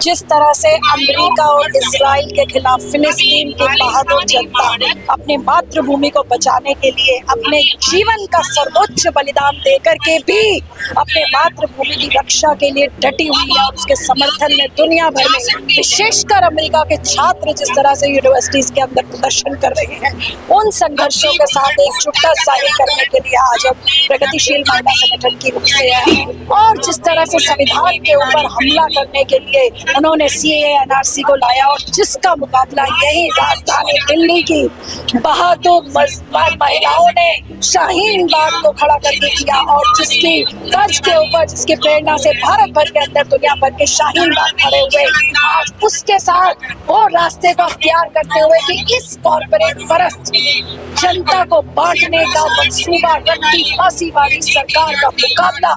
जिस तरह से अमेरिका और इजराइल के खिलाफ फिलिस्तीन की बहादुर जनता अपनी मातृभूमि को बचाने के लिए अपने जीवन का सर्वोच्च बलिदान देकर के भी अपने मातृभूमि की रक्षा के लिए डटी हुई है और उसके समर्थन में दुनिया भर में विशेषकर अमेरिका के छात्र जिस तरह से यूनिवर्सिटीज के अंदर प्रदर्शन कर रहे हैं, उन संघर्षों के साथ एकजुटता जाहिर करने के लिए आज हम प्रगतिशील महिला संगठन की ओर से हैं। और जिस तरह से संविधान के ऊपर हमला करने के लिए उन्होंने सीएए एनआरसी को लाया और जिसका मुकाबला यही राजधानी दिल्ली की बहादुर महिलाओं ने शाहीन बाग को खड़ा करके किया और जिसकी तर्ज के ऊपर जिसकी प्रेरणा से भारत भर के अंदर दुनिया भर के शाहीन बाग खड़े हुए, आज उसके साथ वो रास्ते को अख्तियार करते हुए कि इस कॉर्पोरेट परस्त जनता को बांटने का मंसूबा रखती फांसीवादी सरकार का मुकाबला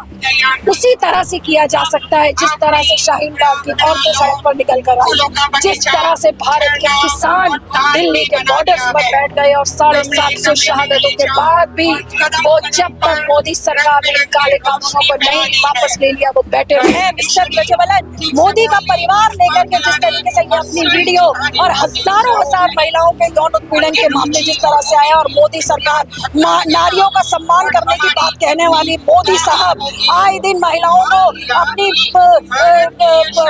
उसी तरह से किया जा सकता है जिस तरह से शाहीन बाग की औरतें सड़क पर निकल कर आई, जिस तरह से भारत के किसान दिल्ली के बॉर्डर्स पर बैठ गए और 750 शहादतों के बाद भी वो जब तक मोदी सरकार ने काले कानूनों को नहीं वापस ले लिया वो बैठे हुए हैं। मिस्टर प्रज्वलन, मोदी का परिवार लेकर के जिस तरीके से ये अपनी वीडियो और हजारों हजार महिलाओं के यौन उत्पीड़न के मामले जिस तरह से आया और मोदी सरकार नारियों का सम्मान करने की बात कहने वाली मोदी साहब आए दिन महिलाओं को अपनी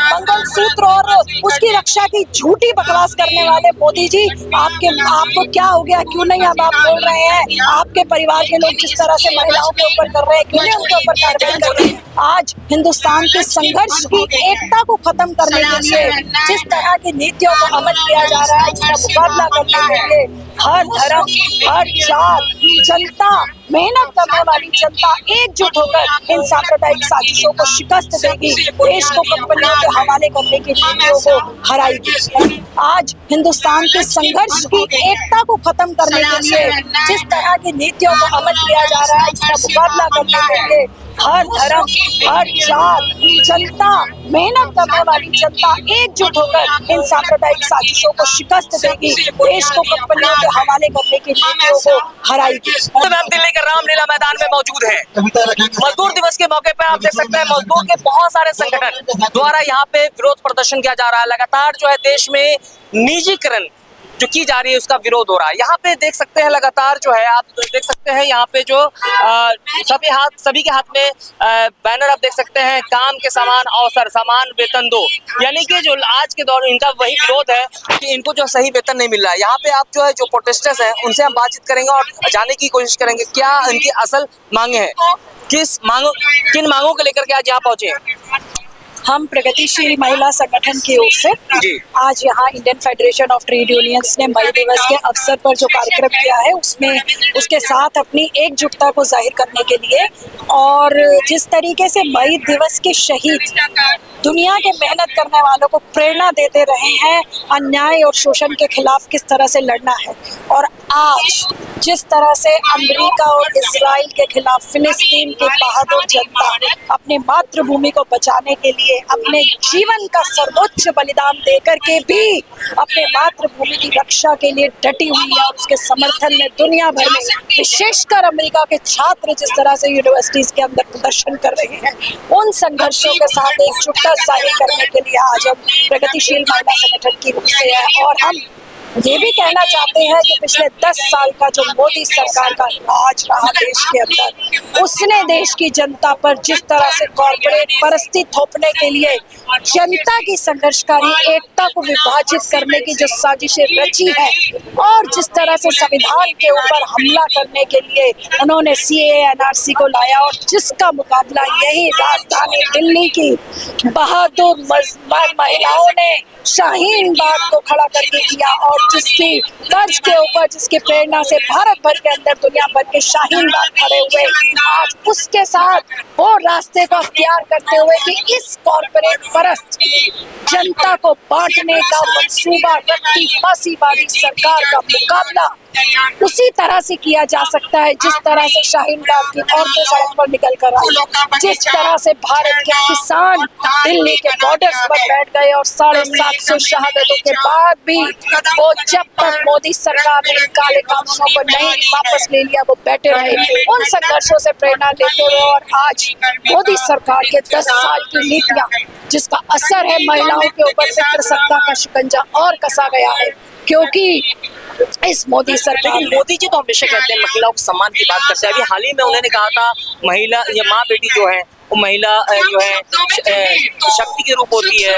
मंगलसूत्र और उसकी रक्षा की झूठी बकवास करने वाले मोदी जी, आपको क्या हो गया? क्यों नहीं अब आप बोल रहे हैं? आपके परिवार के लोग जिस तरह से महिलाओं के ऊपर कर रहे हैं, क्यों नहीं उनके ऊपर कार्रवाई कर रहे हैं? आज हिंदुस्तान के संघर्ष की एकता को खत्म करने के लिए जिस तरह की नीतियों को अमल किया जा रहा है, इसका मुकाबला करने के लिए हर धर्म, हर जात, जनता, मेहनत करने वाली जनता एकजुट होकर इन सांप्रदायिक साजिशों को शिकस्त देगी, देश को कंपनियों के हवाले करने की नीतियों को हराएगी। आज हिंदुस्तान के संघर्ष की एकता को खत्म करने के लिए जिस तरह की नीतियों को अमल किया जा रहा है, इसका मुकाबला करने के लिए हर धर्म, हर जात, जनता, मेहनत करने वाली जनता एकजुट होकर इन सांप्रदायिक साजिशों को शिकस्त देगी, देश को कंपनियों के हवाले करने की नीतियों को हराएगी। हम दिल्ली के रामलीला मैदान में मौजूद हैं। मजदूर दिवस के मौके पर आप देख सकते हैं मजदूर के बहुत सारे संगठन द्वारा यहाँ पे विरोध प्रदर्शन किया जा रहा है। लगातार जो है देश में निजीकरण जो की जा रही है उसका विरोध हो रहा है। यहाँ पे देख सकते हैं लगातार जो है आप देख सकते हैं यहाँ पे जो सभी के हाथ में बैनर आप देख सकते हैं, काम के समान अवसर, समान वेतन दो, यानी कि जो आज के दौर इनका वही विरोध है कि इनको जो सही वेतन नहीं मिल रहा है। यहाँ पे आप जो है जो प्रोटेस्टर्स हैं उनसे हम बातचीत करेंगे और जानने की कोशिश करेंगे क्या इनकी असल मांगे हैं, किन मांगों को लेकर के आज यहाँ पहुंचे हैं। हम प्रगतिशील महिला संगठन की ओर से आज यहाँ Indian federation of trade unions ने मई दिवस के अवसर पर जो कार्यक्रम किया है उसमें उसके साथ अपनी एकजुटता को जाहिर करने के लिए और जिस तरीके से मई दिवस के शहीद दुनिया के मेहनत करने वालों को प्रेरणा देते रहे हैं अन्याय और शोषण के खिलाफ किस तरह से लड़ना है, और आज जिस तरह से अमेरिका और इजराइल के खिलाफ फिलिस्तीन की बहादुर जनता अपनी मातृभूमि को बचाने के लिए अपने जीवन का सर्वोच्च बलिदान देकर के भी अपने मातृभूमि की रक्षा के लिए डटी हुई है और उसके समर्थन में दुनिया भर में विशेषकर अमेरिका के छात्र जिस तरह से यूनिवर्सिटीज के अंदर प्रदर्शन कर रहे हैं, उन संघर्षों के साथ एकजुटता जाहिर करने के लिए आज हम प्रगतिशील महिला संगठन की ओर से हैं। और हम ये भी कहना चाहते हैं कि पिछले 10 साल का जो मोदी सरकार का राज रहा देश के अंदर, उसने देश की जनता पर जिस तरह से कॉर्पोरेट परस्ती थोपने के लिए जनता की संघर्षकारी एकता को विभाजित करने की जो साजिशें रची है और जिस तरह से संविधान के ऊपर हमला करने के लिए उन्होंने सीएए एनआरसी को लाया और जिसका मुकाबला यही राजधानी दिल्ली की बहादुर महिलाओं ने शाहीन बाग को खड़ा करके किया और जिसकी तर्ज के ऊपर जिसकी प्रेरणा से भारत भर के अंदर दुनिया भर के शाहीन बाग खड़े हुए, आज उसके साथ वो रास्ते को अख्तियार करते हुए कि इस कॉर्पोरेट परस्त जनता को बांटने का मंसूबा रखती फांसीवादी सरकार का मुकाबला उसी तरह से किया जा सकता है जिस तरह से शाहीन बाग की औरतें सड़क पर निकल कर आई, जिस तरह से भारत के किसान दिल्ली के बॉर्डर्स पर बैठ गए और 750 शहादतों के बाद भी वो जब तक मोदी सरकार ने काले कानूनों को नहीं वापस ले लिया वो बैठे रहे। उन संघर्षों से प्रेरणा लेते हुए और आज मोदी सरकार के 10 साल की नीतियां जिसका असर है महिलाओं के ऊपर पितृसत्ता का शिकंजा और कसा गया है, क्योंकि इस मोदी सरकार मोदी जी तो हमेशा कहते हैं महिलाओं के सम्मान की बात करते हैं। अभी हाल ही में उन्होंने कहा था महिला ये माँ बेटी जो है वो महिला जो है शक्ति के रूप होती है,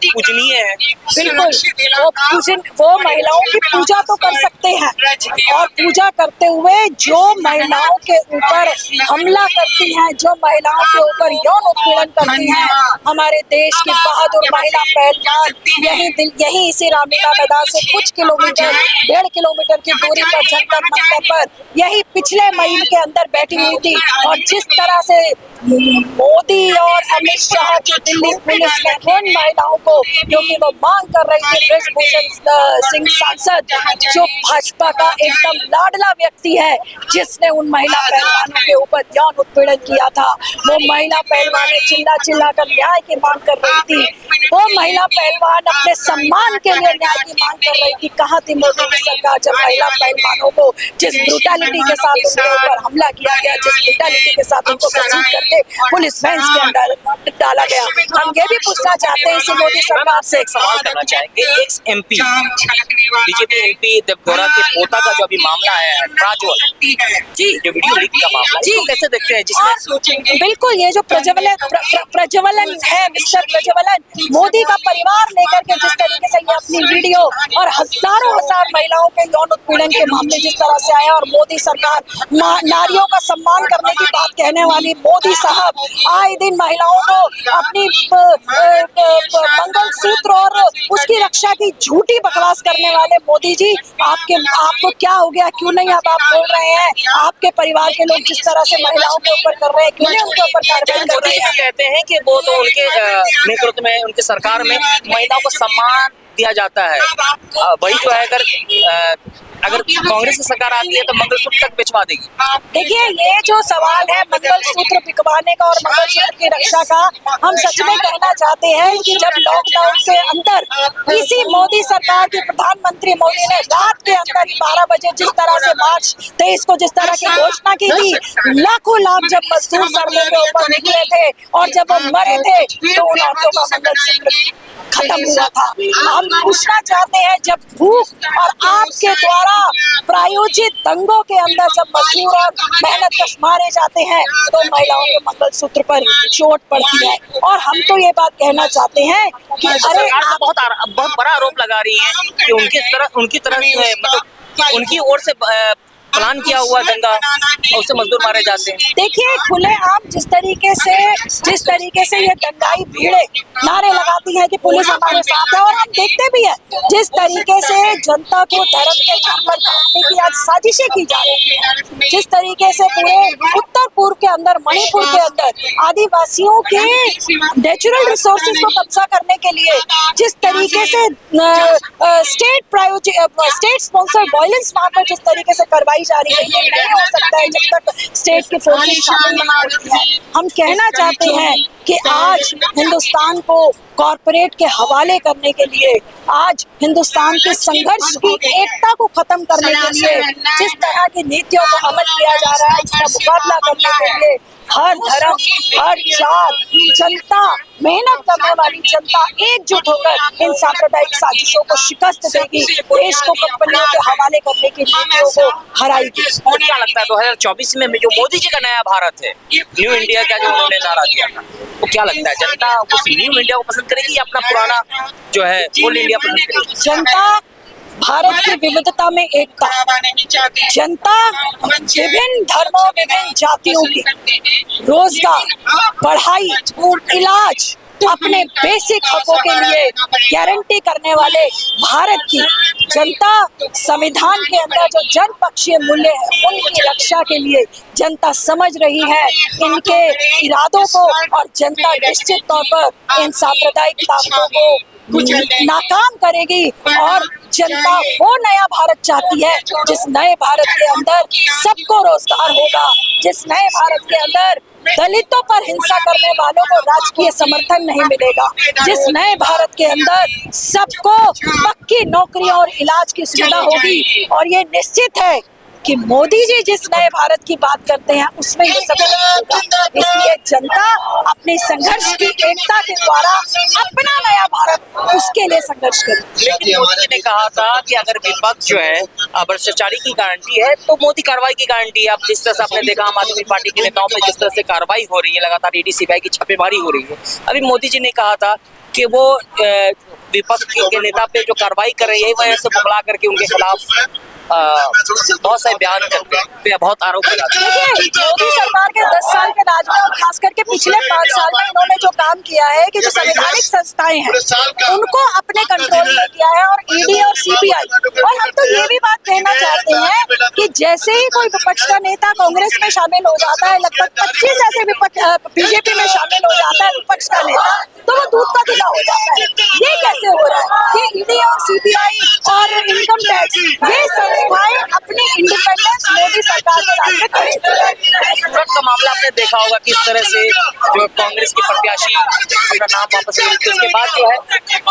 पूजनीय है। बिल्कुल, वो महिलाओं की पूजा तो कर सकते हैं और पूजा करते हुए जो महिलाओं के ऊपर हमला करती हैं, जो महिलाओं के ऊपर यौन उत्पीड़न करती हैं, हमारे देश की बहादुर महिला पहलवान यही इसी रामलीला मैदान से कुछ किलोमीटर 1.5 किलोमीटर की दूरी पर जंतर मंतर पर यही पिछले महीने के अंदर बैठी हुई थी। और जिस तरह से मोदी और अमित शाह की दिल्ली पुलिस ने उन महिलाओं को, क्योंकि वो मांग कर रही थी, बृजभूषण सिंह सांसद जो भाजपा का एकदम लाडला व्यक्ति है जिसने उन महिला पहलवानों के ऊपर यौन उत्पीड़न किया था, वो महिला पहलवान चिल्ला चिल्ला कर न्याय की मांग कर रही थी। वो महिला पहलवान अपने सम्मान के लिए न्याय की मांग कर रही थी। कहाँ थी मोदी की सरकार जब महिला पहलवानों को जिस ब्रूटैलिटी के साथ उनके ऊपर हमला किया गया, जिस ब्रूटैलिटी के साथ उनको घसीट करके पुलिस वैन के अंदर डाला गया। हम ये भी पूछना चाहते हैं इसी मोदी सरकार से, एक सवाल करना चाहेंगे। Ex MP BJP MP Deve Gowda के पोता का जो अभी मामला है प्राज्वल जी, जो वीडियो लीक का मामला जी, कैसे देखते हैं? जिसमें बिल्कुल ये जो प्रज्वलन है, मिस्टर प्रज्वलन, मोदी का परिवार लेकर के जिस तरीके से ये अपनी वीडियो और हजारों हजार महिलाओं के यौन उत्पीड़न के मामले जिस तरह से आए, और मोदी सरकार नारियों का सम्मान करने की बात कहने वाली मोदी साहब आए दिन महिलाओं को अपनी मंगलसूत्र और उसकी रक्षा की झूठी बकवास करने वाले मोदी जी, आपको क्या हो गया? क्यों नहीं आप बोल रहे हैं? आपके परिवार के लोग जिस तरह से महिलाओं के ऊपर कर रहे हैं, क्यों नहीं उनके ऊपर कार्रवाई कर रहे हैं? कहते हैं कि वो तो उनके नेतृत्व में, उनके सरकार में महिलाओं को सम्मान दिया जाता है। वही जो है अगर कांग्रेस की सरकार आती है तो मंगलसूत्र तक बिछवा देगी। देखिए ये जो सवाल है मंगलसूत्र बिकवाने का और मंगलसूत्र की रक्षा का, हम सच में कहना चाहते हैं कि जब लॉकडाउन के अंदर इसी मोदी सरकार के प्रधानमंत्री मोदी ने रात के अंदर 12 बजे जिस तरह से मार्च 23 को जिस तरह की घोषणा की थी, लाखों लाख जब मजदूर सड़कों के ऊपर निकले थे और जब वो मरे थे तो उन औरतों का मंगलसूत्र खत्म हुआ था। हम पूछना चाहते हैं जब भूख और आपके द्वारा प्रायोजित दंगों के अंदर जब मजदूर और मेहनतकश मारे जाते हैं तो महिलाओं के मंगलसूत्र पर चोट पड़ती है। और हम तो ये बात कहना चाहते हैं कि अरे बहुत बड़ा आरोप लगा रही है कि उनकी तरह मतलब उनकी ओर से प्लान किया हुआ दंगा और उससे मजदूर मारे जाते हैं। देखिए खुलेआम जिस तरीके से ये दंगाई भीड़े नारे लगाती हैं कि पुलिस हमारे साथ है, और हम देखते भी हैं जिस तरीके से जनता को धर्म के नाम पर काटने की आज साजिशें की जा रही है, जिस तरीके से पूरे उत्तर पूर्व के अंदर, मणिपुर के अंदर आदिवासियों के नेचुरल रिसोर्सेज को कब्जा करने के लिए जिस तरीके से स्टेट स्पॉन्सर्ड वायलेंस वहां पर जिस तरीके से करवाई जा रही है, ये नहीं हो सकता है जब तक स्टेट की फोर्सेस शामिल नहीं होती है। हम कहना चाहते हैं कि आज हिंदुस्तान को कॉरपोरेट के हवाले करने के लिए, आज हिंदुस्तान के संघर्ष की एकता को खत्म करने के लिए जिस तरह की नीतियों को अमल किया जा रहा है, इसका मुकाबला करने के लिए हर धर्म, हर जात, जनता, मेहनत करने वाली जनता एकजुट होकर इन सांप्रदायिक साजिशों को शिकस्त देगी, देश को कंपनियों के हवाले करने की नीतियों को हराएगी। और क्या लगता है 2024 में जो मोदी जी का नया भारत है, न्यू इंडिया का जो उन्होंने नारा दिया था, वो क्या लगता है जनता उस न्यू इंडिया को पसंद करेगी या अपना पुराना जो है ओल्ड इंडिया पसंद करेगी? जनता भारत की विविधता में एकता, जनता विभिन्न धर्मों, विभिन्न जातियों की रोजगार, पढ़ाई, इलाज, अपने बेसिक हकों के लिए गारंटी करने वाले भारत की जनता संविधान के अंदर जो जनपक्षीय मूल्य है उनकी रक्षा के लिए जनता समझ रही है इनके इरादों को, और जनता निश्चित तौर पर इन सांप्रदायिक ताकतों को नाकाम करेगी और जनता वो नया भारत चाहती है जिस नए भारत के अंदर सबको रोजगार होगा, जिस नए भारत के अंदर दलितों पर हिंसा करने वालों को राजकीय समर्थन नहीं मिलेगा, जिस नए भारत के अंदर सबको पक्की नौकरियों और इलाज की सुविधा होगी। और ये निश्चित है कि मोदी जी जिस नए भारत की बात करते हैं उसमें ये सब होगा। इसलिए जनता अपने संघर्ष की एकता के द्वारा अपना नया भारत उसके लिए संघर्ष करेगी। लेकिन मोदी जी ने कहा था कि अगर विपक्ष जो है भ्रष्टाचारी की गारंटी है तो मोदी कार्रवाई की गारंटी है। अब जिस तरह से आपने देखा आम आदमी पार्टी के नेताओं पे जिस तरह से कार्रवाई हो रही है, लगातार ईडी सीबीआई की छापेमारी हो रही है। अभी मोदी जी ने कहा था कि वो विपक्ष के नेता पे जो कार्रवाई कर रही है वह से बुखला करके उनके खिलाफ बहुत सारे बयान करते हैं, बहुत आरोप लगाते हैं। देखिए, मोदी सरकार के 10 साल के राज में और खास करके पिछले 5 साल में इन्होंने जो काम किया है कि जो संवैधानिक संस्थाएं हैं उनको अपने कंट्रोल में किया है, और ईडी और सीबीआई। और हम तो ये भी बात कहना चाहते हैं कि जैसे ही कोई विपक्ष का नेता कांग्रेस में शामिल हो जाता है, लगभग 25 ऐसे बीजेपी में शामिल हो जाता है विपक्ष का नेता, तो वो दूध का धुला हो जाता है। ये कैसे हो रहा है? ये ईडी और सीबीआई और इनकम टैक्स, ये संस्थाएं अपनी इंडिपेंडेंस मोदी सरकार के राज में खड़ी है। सूरत का मामला आपने देखा होगा किस तरह से जो कांग्रेस के प्रत्याशी का नाम वापस ले लेते, उसके बाद जो है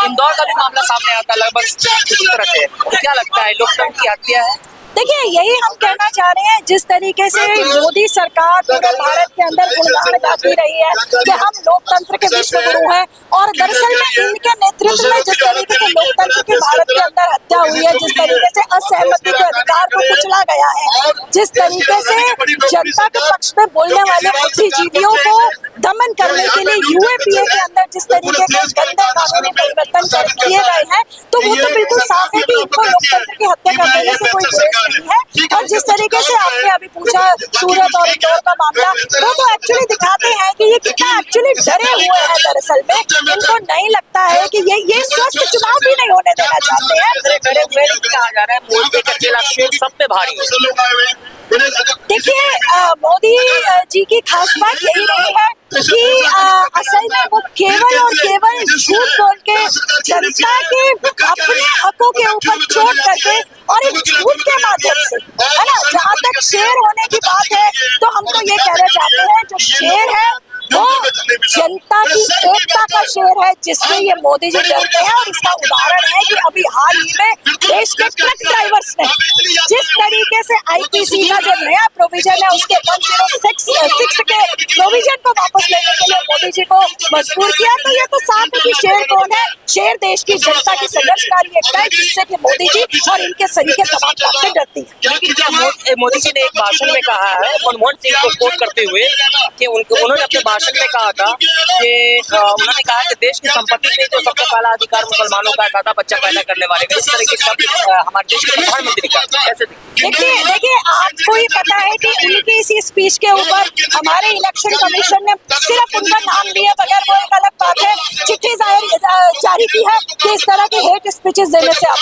इंदौर का भी मामला सामने आता लगभग इसी तरह से। क्या लगता है लोकतंत्र की हत्या है? देखिए, यही हम कहना चाह रहे हैं। जिस तरीके से मोदी सरकार पूरे भारत के अंदर गुणगान गाती रही है कि हम लोकतंत्र के विश्व गुरु हैं, और दरअसल में इनके नेतृत्व में जिस तरीके से लोकतंत्र की भारत के अंदर हत्या हुई है, जिस तरीके से असहमति के अधिकार को कुचला गया है, जिस तरीके से जनता के पक्ष में बोलने वाले बुद्धिजीवियों को दमन करने के लिए यूएपीए के अंदर जिस तरीके के गंदे कानूनी परिवर्तन किए गए हैं, तो वो तो बिल्कुल साफ है कि इनको लोकतंत्र की हत्या करने से कोई गुरेज नहीं है। और जिस तरीके से आपने अभी पूछा सूरत और इंदौर का मामला, वो तो एक्चुअली दिखाते हैं कि ये कितना एक्चुअली डरे हुए हैं। दरअसल में इनको नहीं लगता है कि ये स्वस्थ चुनाव भी नहीं होने देना चाहते हैं। डरे हुए कहा जा रहा है, मोदी का चेला शेर सब पे भारी है। देखिए, मोदी जी की खास बात यही रही है कि असल में वो केवल और केवल झूठ बोल के जनता के अपने हकों के ऊपर चोट करके और एक झूठ के माध्यम से, है ना, जहाँ तक शेर होने की बात है तो हम तो ये कहना चाहते हैं जो शेर है वो जनता की एकता का शेर है, जिससे ये मोदी जी डरते हैं। और इसका उदाहरण है कि अभी हाल ही में देश के ट्रक ड्राइवर्स ने जिस तरीके से आईपीसी का जो नया प्रोविजन है उसके 106 के प्रोविजन को वापस लेने के लिए मोदी जी को मजबूर किया, तो ये तो साफ है कि शेर कौन है? शेर देश की जनता की संघर्षकारी एकता है, जिससे कि मोदी जी और इनके सरीखे तमाम ताकतें डरती है। लेकिन क्या मोदी जी ने एक भाषण में कहा है, मनमोहन सिंह को कोट करते हुए, कि उन्होंने अपने भाषण में कहा था कि उन्होंने कहा कि देश की संपत्ति पे जो सबसे पहला अधिकार मुसलमानों का, सादा बच्चा पैदा करने वाले का, इस तरह के शब्द हमारे देश के प्रधानमंत्री का कैसे? देखिए, आपको ये पता है कि उनकी इसी स्पीच के ऊपर हमारे इलेक्शन कमीशन ने सिर्फ उनका नाम लिए बगैर, वो एक अलग बात है, चिट्ठी जारी की है कि इस तरह की हेट स्पीचेस देने से आप